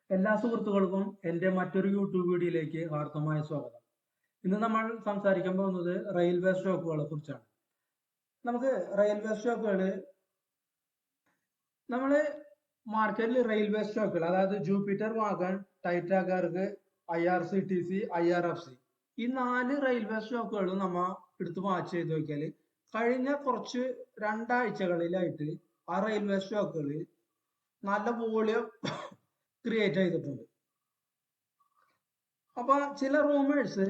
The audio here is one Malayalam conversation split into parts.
എല്ലാ സുഹൃത്തുക്കൾക്കും എൻ്റെ മറ്റൊരു യൂട്യൂബ് വീഡിയോയിലേക്ക് ഹാർദമായ സ്വാഗതം. ഇന്ന് നമ്മൾ സംസാരിക്കാൻ പോകുന്നത് റെയിൽവേ സ്റ്റോക്കുകളെ കുറിച്ചാണ്. നമുക്ക് റെയിൽവേ സ്റ്റോക്കുകൾ നമ്മൾ മാർക്കറ്റിൽ റെയിൽവേ സ്റ്റോക്കുകൾ, അതായത് ജൂപ്പിറ്റർ വാഗൺ, ടൈറ്റാഗാർക്ക്, IRCTC, IRFC, ഈ 4 റെയിൽവേ സ്റ്റോക്കുകളും നമ്മൾ എടുത്ത് വാച്ച് ചെയ്ത് നോക്കിയാൽ കഴിഞ്ഞ കുറച്ച് 2 ആഴ്ചകളിലായിട്ട് ആ റെയിൽവേ സ്റ്റോക്കുകൾ നല്ല വോളിയം ക്രിയേറ്റ് ചെയ്തിട്ടുണ്ട്. അപ്പൊ ചില റൂമേഴ്സ്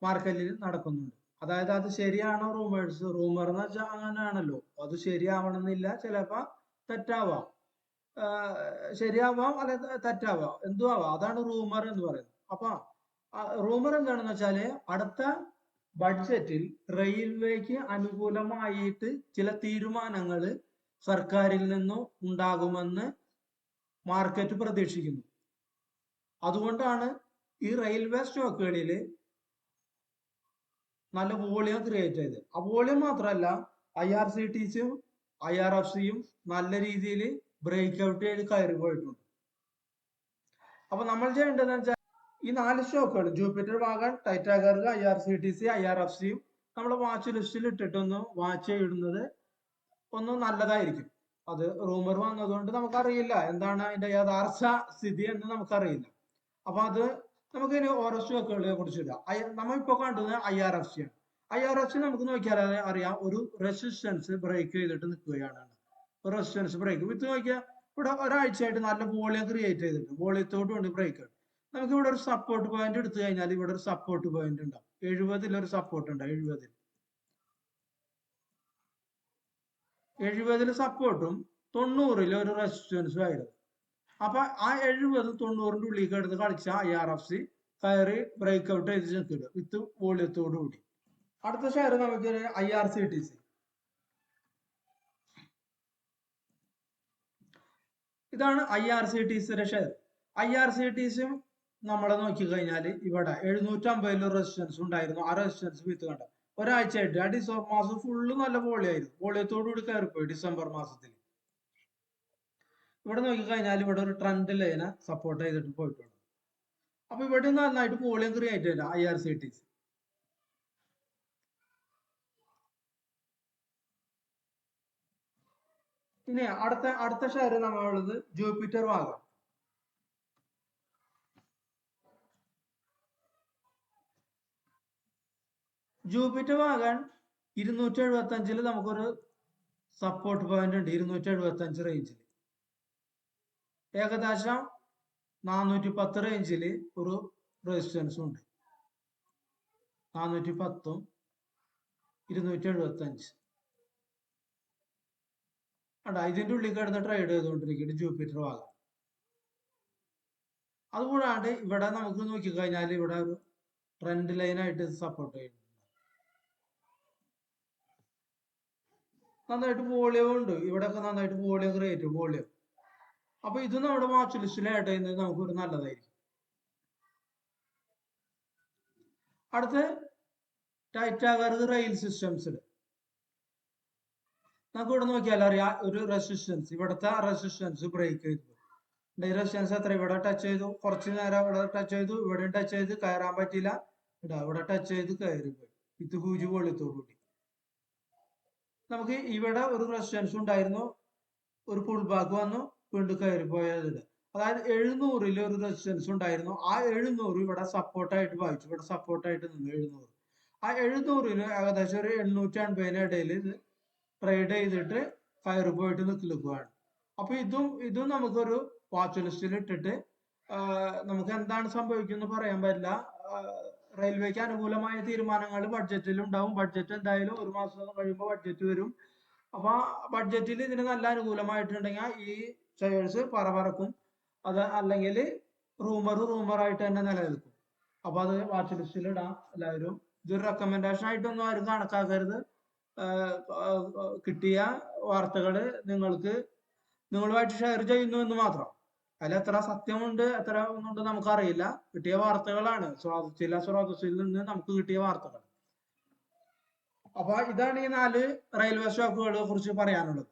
മാർക്കറ്റിൽ നടക്കുന്നുണ്ട്. അതായത് അത് ശരിയാണോ റൂമേഴ്സ്? റൂമർ എന്ന് വെച്ചാൽ അങ്ങനെയാണല്ലോ, അത് ശരിയാവണമെന്നില്ല, ചിലപ്പോ തെറ്റാവാം, ശരിയാവാം, അല്ലെ തെറ്റാവാം, എന്തു ആവാം. അതാണ് റൂമർ എന്ന് പറയുന്നത്. അപ്പൊ റൂമർ എന്താണെന്ന് വെച്ചാല് അടുത്ത ബഡ്ജറ്റിൽ റെയിൽവേക്ക് അനുകൂലമായിട്ട് ചില തീരുമാനങ്ങൾ സർക്കാരിൽ നിന്നും ഉണ്ടാകുമെന്ന് മാർക്കറ്റ് പ്രതീക്ഷിക്കുന്നു. അതുകൊണ്ടാണ് ഈ റെയിൽവേ സ്റ്റോക്കുകളിൽ നല്ല വോളിയം ക്രിയേറ്റ് ചെയ്ത്. ആ വോളിയം മാത്രമല്ല, IRCTCയും IRFCയും നല്ല രീതിയിൽ ബ്രേക്ക് ഔട്ട് ചെയ്ത് കയറി പോയിട്ടുണ്ട്. അപ്പൊ നമ്മൾ ചെയ്യേണ്ടതെന്ന് വെച്ചാൽ ഈ 4 സ്റ്റോക്കുകൾ ജൂപ്പിറ്റർ വാഗൺ, ടൈറ്റാഗാർക്ക്, IRCTC, IRFCയും നമ്മൾ വാച്ച് ലിസ്റ്റിൽ ഇട്ടിട്ടൊന്ന് വാച്ച് ചെയ്യുന്നത് ഒന്ന് നല്ലതായിരിക്കും. അത് റൂമർ വന്നതുകൊണ്ട് നമുക്കറിയില്ല എന്താണ് അതിന്റെ യഥാർത്ഥ സ്ഥിതി എന്ന് നമുക്കറിയില്ല. അപ്പൊ അത് നമുക്ക് ഇനി ഓരോ സ്റ്റോക്കുകളെ കുറിച്ചില്ല. നമ്മൾ ഇപ്പൊ കണ്ടത് IRFC ആണ്. IRFC നമുക്ക് നോക്കിയാൽ അറിയാം, ഒരു റെസിസ്റ്റൻസ് ബ്രേക്ക് ചെയ്തിട്ട് നിൽക്കുകയാണ്. റെസിസ്റ്റൻസ് ബ്രേക്ക് വിത്ത് നോക്കിയാൽ ഇവിടെ ഒരാഴ്ചയായിട്ട് നല്ല വോളിയം ക്രിയേറ്റ് ചെയ്തിട്ട് വോളിയത്തോട് കൊണ്ട് ബ്രേക്ക്. നമുക്ക് ഇവിടെ ഒരു സപ്പോർട്ട് പോയിന്റ് എടുത്തു കഴിഞ്ഞാൽ ഇവിടെ ഒരു സപ്പോർട്ട് പോയിന്റ് ഉണ്ടാവും. 70 ഒരു സപ്പോർട്ട് ഉണ്ടാവും. 70 സപ്പോർട്ടും 90 ഒരു റെസിസ്റ്റൻസും ആയിരുന്നു. അപ്പൊ ആ 70-90 ഉള്ളിലേക്ക് എടുത്ത് കളിച്ച IRFC കയറി ബ്രേക്ക് ഔട്ട് ചെയ്ത് നിൽക്കുക വിത്ത് വോളിയത്തോടു കൂടി. അടുത്ത ഷെയർ നമുക്ക് IRCTC. ഇതാണ് IRCTCയുടെ ഷെയർ. IRCTCയും നമ്മളെ നോക്കിക്കഴിഞ്ഞാൽ ഇവിടെ 750 റെസിസ്റ്റൻസ് ഉണ്ടായിരുന്നു. ആ റെസിസ്റ്റൻസ് വിത്ത് കണ്ട ഒരാഴ്ചയായിട്ട് ആ ഡിസംബർ മാസം ഫുള്ള് നല്ല വോളിയായിരുന്നു. വോളിയത്തോടു കൂടി കയറിപ്പോയി ഡിസംബർ മാസത്തിൽ. ഇവിടെ നോക്കിക്കഴിഞ്ഞാൽ ഇവിടെ ഒരു ട്രെൻഡ് ലൈനെ സപ്പോർട്ട് ചെയ്തിട്ട് പോയിട്ടുണ്ട്. അപ്പൊ ഇവിടെ നന്നായിട്ട് വോളിയം ക്രിയേറ്റ് ചെയ്ത IRCTC. ഇനി അടുത്ത ഷെയർ നമ്മളുള്ളത് ജൂപ്പിറ്റർ വാഗൺ. ജൂപ്പിറ്റർ വാഗൺ 275 നമുക്കൊരു സപ്പോർട്ട് പോയിന്റ് ഉണ്ട്. 275 റേഞ്ചിൽ ഏകദേശം 410 റേഞ്ചിൽ ഒരു റെസിസ്റ്റൻസും ഉണ്ട്. 410ഉം 275 അടാ ഇതിന്റെ ഉള്ളിൽ കിടന്ന് ട്രേഡ് ചെയ്തുകൊണ്ടിരിക്കുന്നത് ജൂപ്പിറ്റർ വാഗൺ. അതുകൂടാണ്ട് ഇവിടെ നമുക്ക് നോക്കിക്കഴിഞ്ഞാൽ ഇവിടെ ഒരു ട്രെൻഡ് ലൈനായിട്ട് സപ്പോർട്ട് ചെയ്യുന്നുണ്ട്. നന്നായിട്ട് വോളിയം ഉണ്ട്. ഇവിടെ ഒക്കെ നന്നായിട്ട് വോളിയം ക്രിയേറ്റ് വോളിയം. അപ്പൊ ഇത് നമ്മുടെ വാച്ച് ലിസ്റ്റിൽ ആഡ് ചെയ്യുന്നത് നമുക്ക് ഒരു നല്ലതായിരിക്കും. അടുത്ത് ടൈറ്റാഗാർക്ക് റെയിൽ സിസ്റ്റംസിൽ നമുക്ക് ഇവിടെ നോക്കിയാൽ അറിയാം, ഒരു റെസിസ്റ്റൻസ്, ഇവിടുത്തെ റെസിസ്റ്റൻസ് ബ്രേക്ക് ചെയ്തു. റെസിസ്റ്റൻസ് എത്ര? ഇവിടെ ടച്ച് ചെയ്തു, കുറച്ച് നേരം ഇവിടെ ടച്ച് ചെയ്തു, ഇവിടെ ടച്ച് ചെയ്ത് കയറാൻ പറ്റില്ല, ഇവിടെ ടച്ച് ചെയ്ത് കയറിപ്പോയി വിത്ത് ഹൂജ് വോളിയത്തോടുകൂടി. നമുക്ക് ഇവിടെ ഒരു റെസിസ്റ്റൻസ് ഉണ്ടായിരുന്നു, ഒരു പുൾ ബാക്ക് വന്നു, വീണ്ടും കയറിപ്പോയതിന്. അതായത് 700 ഒരു റെസിസ്റ്റൻസ് ഉണ്ടായിരുന്നു. ആ 700 ഇവിടെ സപ്പോർട്ടായിട്ട് വായിച്ചു, ഇവിടെ സപ്പോർട്ടായിട്ട് നിന്നു 700. ആ 700 ഏകദേശം ഒരു 850 ഇടയിൽ ഇത് ട്രേഡ് ചെയ്തിട്ട് കയറി പോയിട്ട് നിൽക്കുകയാണ്. അപ്പൊ ഇതും നമുക്കൊരു വാച്ച് ലിസ്റ്റിൽ ഇട്ടിട്ട് നമുക്ക് എന്താണ് സംഭവിക്കുന്നത് പറയാൻ പറ്റില്ല. റെയിൽവേക്ക് അനുകൂലമായ തീരുമാനങ്ങൾ ബഡ്ജറ്റിൽ ഉണ്ടാവും. ബഡ്ജറ്റ് എന്തായാലും ഒരു മാസം കഴിയുമ്പോൾ ബഡ്ജറ്റ് വരും. അപ്പൊ ബഡ്ജറ്റിൽ ഇതിന് നല്ല അനുകൂലമായിട്ടുണ്ടെങ്കിൽ ഈ ഷെയർസ് പറക്കും. അത് അല്ലെങ്കിൽ റൂമറായിട്ട് തന്നെ നിലനിൽക്കും. അപ്പൊ അത് വാച്ച് ലിസ്റ്റിൽ ഇടാം എല്ലാവരും. ഇതൊരു റെക്കമെൻഡേഷൻ ആയിട്ടൊന്നും ആരും കണക്കാക്കരുത്. കിട്ടിയ വാർത്തകള് നിങ്ങളുമായിട്ട് ഷെയർ ചെയ്യുന്നു എന്ന് മാത്രം. അതിൽ എത്ര സത്യമുണ്ട് എത്ര ഒന്നുണ്ട് നമുക്കറിയില്ല. കിട്ടിയ വാർത്തകളാണ്, ചില സ്രോതസ്സിൽ നിന്ന് നമുക്ക് കിട്ടിയ വാർത്തകൾ. അപ്പൊ ഇതാണ് ഈ 4 റെയിൽവേ സ്റ്റോക്കുകളെ കുറിച്ച് പറയാനുള്ളത്.